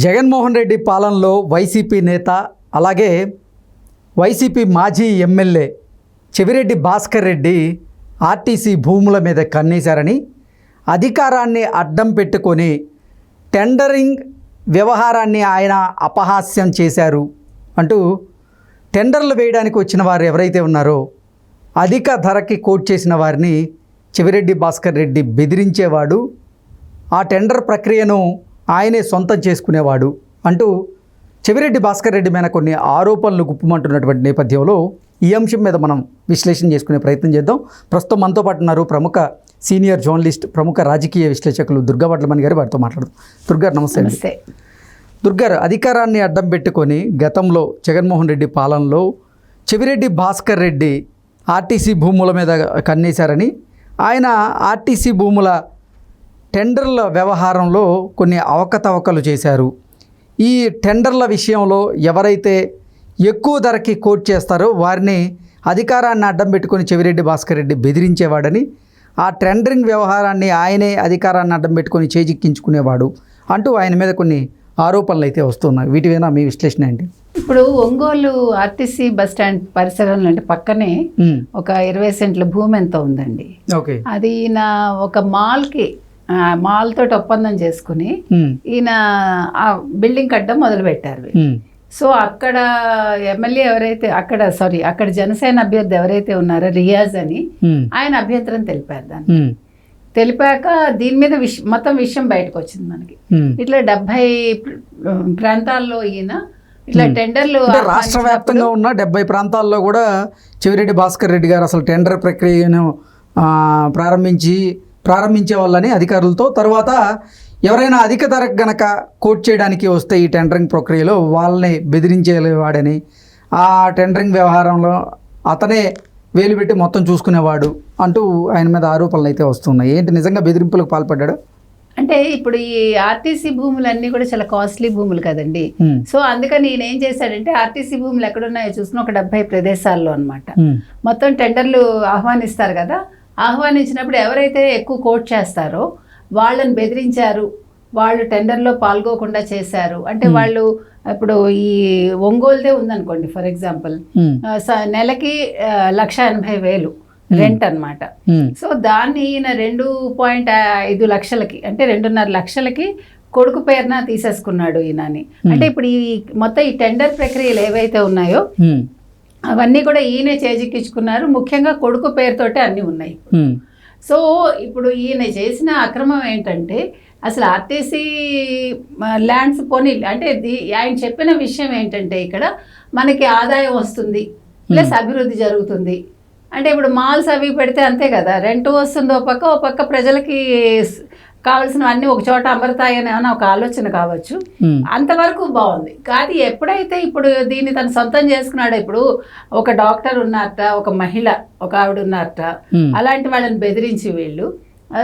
జగన్మోహన్ రెడ్డి పాలనలో వైసీపీ నేత అలాగే వైసీపీ మాజీ ఎమ్మెల్యే చెవిరెడ్డి భాస్కర్ రెడ్డి ఆర్టీసీ భూముల మీద కన్నేశారని, అధికారాన్ని అడ్డం పెట్టుకొని టెండరింగ్ వ్యవహారాన్ని ఆయన అపహాస్యం చేశారు అంటూ టెండర్లు వేయడానికి వచ్చిన వారు ఎవరైతే ఉన్నారో అధిక ధరకి కోట్ చేసిన వారిని చెవిరెడ్డి భాస్కర్ రెడ్డి బెదిరించేవాడు, ఆ టెండర్ ప్రక్రియను ఆయనే సొంతం చేసుకునేవాడు అంటూ చెవిరెడ్డి భాస్కర్ రెడ్డి మీద కొన్ని ఆరోపణలు గుప్పమంటున్నటువంటి నేపథ్యంలో ఈ అంశం మీద మనం విశ్లేషణ చేసుకునే ప్రయత్నం చేద్దాం. ప్రస్తుతం మనతో పాటు ఉన్నారు ప్రముఖ సీనియర్ జర్నలిస్ట్, ప్రముఖ రాజకీయ విశ్లేషకులు దుర్గా వడ్లమణి గారు. వారితో మాట్లాడుతాం. దుర్గారు నమస్తే. నమస్తే. దుర్గారు, అధికారాన్ని అడ్డం పెట్టుకొని గతంలో జగన్మోహన్ రెడ్డి పాలనలో చెవిరెడ్డి భాస్కర్ రెడ్డి ఆర్టీసీ భూముల మీద కన్నేశారని, ఆయన ఆర్టీసీ భూముల టెండర్ల వ్యవహారంలో కొన్ని అవకతవకలు చేశారు. ఈ టెండర్ల విషయంలో ఎవరైతే ఎక్కువ ధరకి కోట్ చేస్తారో వారిని అధికారాన్ని అడ్డం పెట్టుకొని చెవిరెడ్డి భాస్కర్ రెడ్డి బెదిరించేవాడని, ఆ టెండరింగ్ వ్యవహారాన్ని ఆయనే అధికారాన్ని అడ్డం పెట్టుకొని చేజిక్కించుకునేవాడు అంటూ ఆయన మీద కొన్ని ఆరోపణలు అయితే వస్తున్నాయి. వీటి మీద మీ విశ్లేషణ ఏంటి? ఇప్పుడు ఒంగోలు ఆర్టీసీ బస్ స్టాండ్ పరిసరంలో అంటే పక్కనే ఒక 20 సెంట్ల భూమి ఎంత ఉందండి. ఓకే. అది ఈయన ఒక మాల్ తోటి ఒప్పందం చేసుకుని ఈయన ఆ బిల్డింగ్ కట్టడం మొదలు పెట్టారు. సో అక్కడ ఎమ్మెల్యే అక్కడ జనసేన అభ్యర్థి ఎవరైతే ఉన్నారో రియాజ్ అని ఆయన అభ్యంతరం తెలిపారు. దాన్ని తెలిపాక దీని మీద మొత్తం విషయం బయటకు వచ్చింది మనకి. ఇట్లా 70 ప్రాంతాల్లో ఈయన ఇట్లా టెండర్లు రాష్ట్ర వ్యాప్తంగా ఉన్న 70 ప్రాంతాల్లో కూడా చెవిరెడ్డి భాస్కర్ రెడ్డి గారు అసలు టెండర్ ప్రక్రియను ప్రారంభించే వాళ్ళని అధికారులతో, తర్వాత ఎవరైనా అధిక ధర గనక కోట్ చేయడానికి వస్తే ఈ టెండరింగ్ ప్రక్రియలో వాళ్ళని బెదిరించేవాడని, ఆ టెండరింగ్ వ్యవహారంలో అతనే వేలు పెట్టి మొత్తం చూసుకునేవాడు అంటూ ఆయన మీద ఆరోపణలు అయితే వస్తున్నాయి. ఏంటి, నిజంగా బెదిరింపులకు పాల్పడ్డాడు? అంటే ఇప్పుడు ఈ ఆర్టీసీ భూములన్నీ కూడా చాలా కాస్ట్లీ భూములు కదండి. సో అందుకని ఈయన ఏం చేశాడంటే ఆర్టీసీ భూములు ఎక్కడున్నాయో చూసిన ఒక 70 ప్రదేశాల్లో అనమాట మొత్తం టెండర్లు ఆహ్వానిస్తారు కదా. ఆహ్వానించినప్పుడు ఎవరైతే ఎక్కువ కోట్ చేస్తారో వాళ్ళని బెదిరించారు, వాళ్ళు టెండర్లో పాల్గొకుండా చేశారు. అంటే వాళ్ళు ఇప్పుడు ఈ ఒంగోలుదే ఉందనుకోండి ఫర్ ఎగ్జాంపుల్, నెలకి 1,80,000 రెంట్ అనమాట. సో దాన్ని ఈయన 2.5 లక్షలకి అంటే 2.5 లక్షలకి కొడుకు పేరున తీసేసుకున్నాడు ఈయనని. అంటే ఇప్పుడు ఈ మొత్తం ఈ టెండర్ ప్రక్రియలు ఏవైతే ఉన్నాయో అవన్నీ కూడా ఈయనే చేజిక్కించుకున్నారు. ముఖ్యంగా కొడుకు పేరుతోటే అన్నీ ఉన్నాయి. సో ఇప్పుడు ఈయన చేసిన అక్రమం ఏంటంటే అసలు ఆర్టీసీ ల్యాండ్స్ పోనీ అంటే ఆయన చెప్పిన విషయం ఏంటంటే ఇక్కడ మనకి ఆదాయం వస్తుంది ప్లస్ అభివృద్ధి జరుగుతుంది. అంటే ఇప్పుడు మాల్స్ అవి పెడితే అంతే కదా, రెంట్ వస్తుంది ఓ పక్క ప్రజలకి కావాల్సినవన్నీ ఒక చోట అమరుతాయని ఏమైనా ఒక ఆలోచన కావచ్చు. అంతవరకు బాగుంది. కానీ ఎప్పుడైతే ఇప్పుడు దీన్ని తను సొంతం చేసుకున్నాడో, ఇప్పుడు ఒక డాక్టర్ ఉన్నారట, ఒక మహిళ ఒక ఆవిడ ఉన్నారట, అలాంటి వాళ్ళని బెదిరించి వీళ్ళు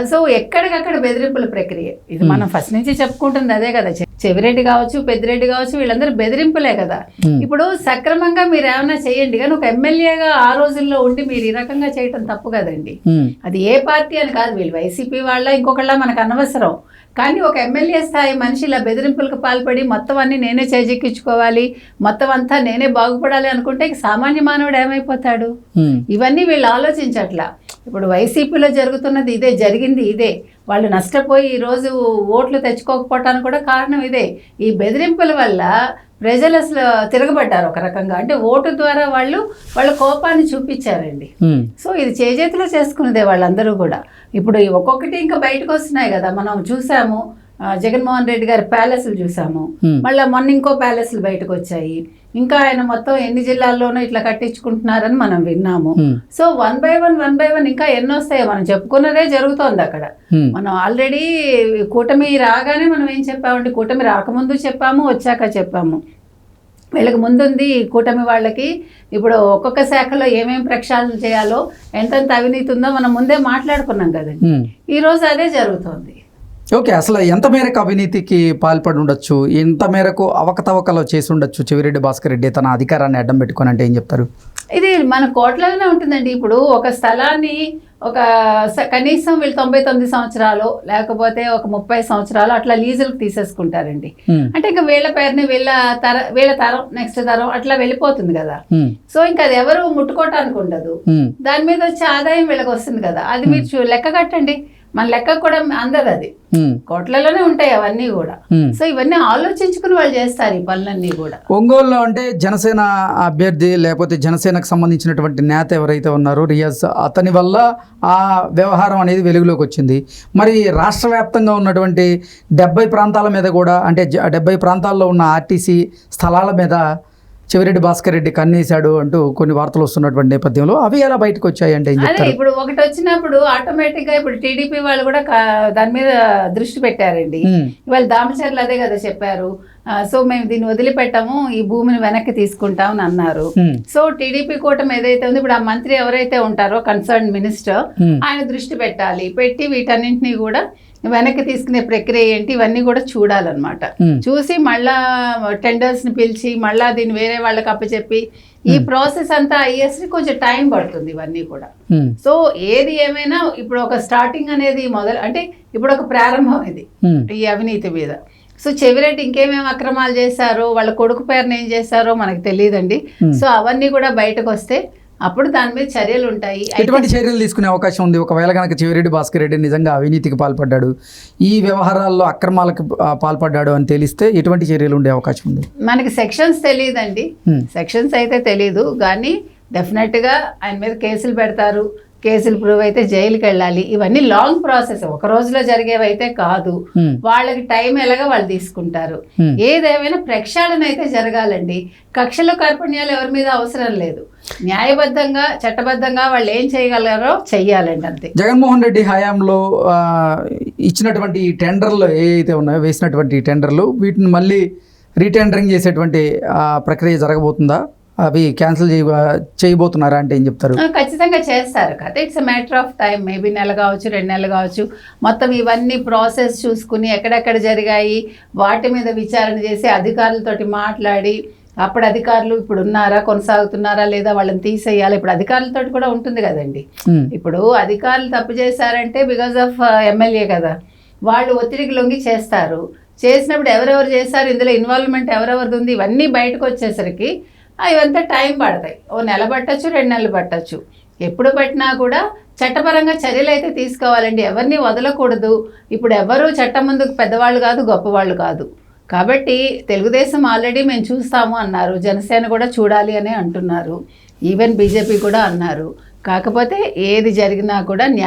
సో ఎక్కడికక్కడ బెదిరింపుల ప్రక్రియ ఇది మనం ఫస్ట్ నుంచి చెప్పుకుంటుంది అదే కదా. చెవిరెడ్డి కావచ్చు, పెద్దిరెడ్డి కావచ్చు, వీళ్ళందరూ బెదిరింపులే కదా. ఇప్పుడు సక్రమంగా మీరు ఏమైనా చేయండి, కానీ ఒక ఎమ్మెల్యేగా ఆ రోజుల్లో ఉండి మీరు ఈ రకంగా చేయటం తప్పు కదండి. అది ఏ పార్టీ అని కాదు, వీళ్ళు వైసీపీ వాళ్ళ ఇంకొకళ్ళ మనకు అనవసరం. కానీ ఒక ఎమ్మెల్యే స్థాయి మనిషి ఇలా బెదిరింపులకు పాల్పడి మొత్తం అన్ని నేనే చేజిక్కించుకోవాలి, మొత్తం అంతా నేనే బాగుపడాలి అనుకుంటే సామాన్య మానవుడు ఏమైపోతాడు? ఇవన్నీ వీళ్ళు ఆలోచించట్లా. ఇప్పుడు వైసీపీలో జరుగుతున్నది ఇదే, జరిగింది ఇదే. వాళ్ళు నష్టపోయి ఈరోజు ఓట్లు తెచ్చుకోకపోవటానికి కూడా కారణం ఇదే. ఈ బెదిరింపుల వల్ల ప్రజలు అసలు తిరగబడ్డారు ఒక రకంగా. అంటే ఓటు ద్వారా వాళ్ళ కోపాన్ని చూపించారండి. సో ఇది చేజేతిలో చేసుకున్నదే వాళ్ళందరూ కూడా. ఇప్పుడు ఒక్కొక్కటి ఇంకా బయటకు వస్తున్నాయి కదా, మనం చూసాము. జగన్మోహన్ రెడ్డి గారి ప్యాలెస్లు చూసాము, మళ్ళీ మొన్న ఇంకో ప్యాలెస్లు బయటకు వచ్చాయి. ఇంకా ఆయన మొత్తం ఎన్ని జిల్లాల్లోనూ ఇట్లా కట్టించుకుంటున్నారని మనం విన్నాము. సో వన్ బై వన్ ఇంకా ఎన్ని వస్తాయో మనం చెప్పుకున్నదే జరుగుతోంది అక్కడ. మనం ఆల్రెడీ కూటమి రాగానే మనం ఏం చెప్పామంటే, కూటమి రాకముందు చెప్పాము, వచ్చాక చెప్పాము. వీళ్ళకి ముందుంది కూటమి వాళ్ళకి ఇప్పుడు ఒక్కొక్క శాఖలో ఏమేమి ప్రక్షాళన చేయాలో, ఎంతెంత అవినీతి ఉందో మనం ముందే మాట్లాడుకున్నాం కదండి. ఈరోజు అదే జరుగుతోంది. ఓకే, అసలు ఎంత మేరకు అవినీతికి పాల్పడి ఉండొచ్చు, ఎంత మేరకు అవకతవకలు చేసి ఉండొచ్చు చెవిరెడ్డి భాస్కర్ రెడ్డి తన అధికారాన్ని అడ్డం పెట్టుకొని అంటే ఏం చెప్తారు? ఇది మన కోట్లలోనే ఉంటుందండి. ఇప్పుడు ఒక స్థలాన్ని ఒక కనీసం వీళ్ళు 99 సంవత్సరాలు లేకపోతే ఒక 30 సంవత్సరాలు అట్లా లీజులకు తీసేసుకుంటారండి. అంటే ఇంకా వీళ్ళ పేరుని వీళ్ళ తరం నెక్స్ట్ తరం అట్లా వెళ్ళిపోతుంది కదా. సో ఇంకా అది ఎవరు ముట్టుకోవటానికి ఉండదు. దాని మీద వచ్చే ఆదాయం వీళ్ళకి వస్తుంది కదా. అది మీరు లెక్క కట్టండి, మన లెక్క కూడా అందదు. అది కోట్లలోనే ఉంటాయి అవన్నీ కూడా. సో ఇవన్నీ ఆలోచించుకుని వాళ్ళు చేస్తారు ఈ పనులన్నీ కూడా. ఒంగోలులో అంటే జనసేన అభ్యర్థి లేకపోతే జనసేనకు సంబంధించినటువంటి నేత ఎవరైతే ఉన్నారో రియాజ్, అతని వల్ల ఆ వ్యవహారం అనేది వెలుగులోకి వచ్చింది. మరి రాష్ట్ర వ్యాప్తంగా ఉన్నటువంటి 70 ప్రాంతాల మీద కూడా, అంటే 70 ప్రాంతాల్లో ఉన్న ఆర్టీసీ స్థలాల మీద చెవిరెడ్డి భాస్కర్ రెడ్డి కన్నేశాడు అంటూ కొన్ని వార్తలు వస్తున్నటువంటి నేపథ్యంలో అవి ఎలా బయటకు వచ్చాయి అంటే అదే ఇప్పుడు ఒకటి వచ్చినప్పుడు ఆటోమేటిక్ గా ఇప్పుడు టీడీపీ వాళ్ళు కూడా దాని మీద దృష్టి పెట్టారండి. ఇవాళ దామచర్లు అదే కదా చెప్పారు. సో మేము దీన్ని వదిలిపెట్టాము, ఈ భూమిని వెనక్కి తీసుకుంటాం అని అన్నారు. సో టీడీపీ కూటమి ఏదైతే ఉంది ఇప్పుడు ఆ మంత్రి ఎవరైతే ఉంటారో కన్సర్న్ మినిస్టర్, ఆయన దృష్టి పెట్టాలి, పెట్టి వీటన్నింటినీ కూడా వెనక్కి తీసుకునే ప్రక్రియ ఏంటి ఇవన్నీ కూడా చూడాలన్నమాట. చూసి మళ్ళా టెండర్స్ ని పిలిచి మళ్ళా దీన్ని వేరే వాళ్ళకి అప్పచెప్పి ఈ ప్రాసెస్ అంతా అయ్యేసరికి కొంచెం టైం పడుతుంది ఇవన్నీ కూడా. సో ఏది ఏమైనా ఇప్పుడు ఒక స్టార్టింగ్ అనేది అంటే ఇప్పుడు ఒక ప్రారంభం ఇది ఈ అవినీతి మీద. సో చెవిరెడ్డి ఇంకేమేమి అక్రమాలు చేశారో, వాళ్ళ కొడుకు పేరుని ఏం చేశారో మనకు తెలియదండి. సో అవన్నీ కూడా బయటకు వస్తే అప్పుడు దాని మీద చర్యలు ఉంటాయి. ఎటువంటి చర్యలు తీసుకునే అవకాశం ఉంది ఒకవేళ కనుక చెవిరెడ్డి భాస్కర్ రెడ్డి నిజంగా అవినీతికి పాల్పడ్డాడు, ఈ వ్యవహారాల్లో అక్రమాలకు పాల్పడ్డాడు అని తెలిస్తే ఎటువంటి చర్యలు ఉండే అవకాశం ఉంది? మనకి సెక్షన్స్ తెలియదండి, సెక్షన్స్ అయితే తెలీదు, కానీ డెఫినెట్గా ఆయన మీద కేసులు పెడతారు. కేసులు ప్రూవ్ అయితే జైలుకి వెళ్ళాలి. ఇవన్నీ లాంగ్ ప్రాసెస్, ఒక రోజులో జరిగేవైతే కాదు. వాళ్ళకి టైం ఎలాగా వాళ్ళు తీసుకుంటారు. ఏదేమైనా ప్రక్షాళన అయితే జరగాలండి. కక్షలు కార్పణ్యాలు ఎవరి మీద అవసరం లేదు. న్యాయబద్ధంగా చట్టబద్ధంగా వాళ్ళు ఏం చేయగలరో చెయ్యాలండి అంతే. జగన్మోహన్ రెడ్డి హయాంలో ఇచ్చినటువంటి టెండర్లు ఏవైతే ఉన్నాయో, వేసినటువంటి టెండర్లు, వీటిని మళ్ళీ రీటెండరింగ్ చేసేటువంటి ప్రక్రియ జరగబోతుందా? అవి క్యాన్సిల్ చేయబోతున్నారా అంటే ఏం చెప్తారు? ఖచ్చితంగా చేస్తారు కదా. It's a matter of time. Maybe నెల కావచ్చు, 2 నెలలు కావచ్చు. మొత్తం ఇవన్నీ ప్రాసెస్ చూసుకుని ఎక్కడెక్కడ జరిగాయి వాటి మీద విచారణ చేసి అధికారులతోటి మాట్లాడి, అప్పుడు అధికారులు ఇప్పుడు ఉన్నారా, కొనసాగుతున్నారా లేదా, వాళ్ళని తీసేయాలి. ఇప్పుడు అధికారులతో కూడా ఉంటుంది కదండి. ఇప్పుడు అధికారులు తప్పు చేశారంటే బికాజ్ ఆఫ్ ఎమ్మెల్యే కదా, వాళ్ళు ఒత్తిడికి లొంగి చేస్తారు. చేసినప్పుడు ఎవరెవరు చేశారు, ఇందులో ఇన్వాల్వ్మెంట్ ఎవరెవరిది ఉంది, ఇవన్నీ బయటకు వచ్చేసరికి ఇవంతా టైం పడతాయి. ఓ నెల పట్టచ్చు, 2 నెలలు పట్టచ్చు. ఎప్పుడు పట్టినా కూడా చట్టపరంగా చర్యలు అయితే తీసుకోవాలండి. ఎవరిని వదలకూడదు. ఇప్పుడు ఎవరు చట్టం ముందుకు పెద్దవాళ్ళు కాదు, గొప్పవాళ్ళు కాదు. కాబట్టి తెలుగుదేశం ఆల్రెడీ మేము చూస్తాము అన్నారు, జనసేన కూడా చూడాలి అని అంటున్నారు, ఈవెన్ బీజేపీ కూడా అన్నారు. కాకపోతే ఏది జరిగినా కూడా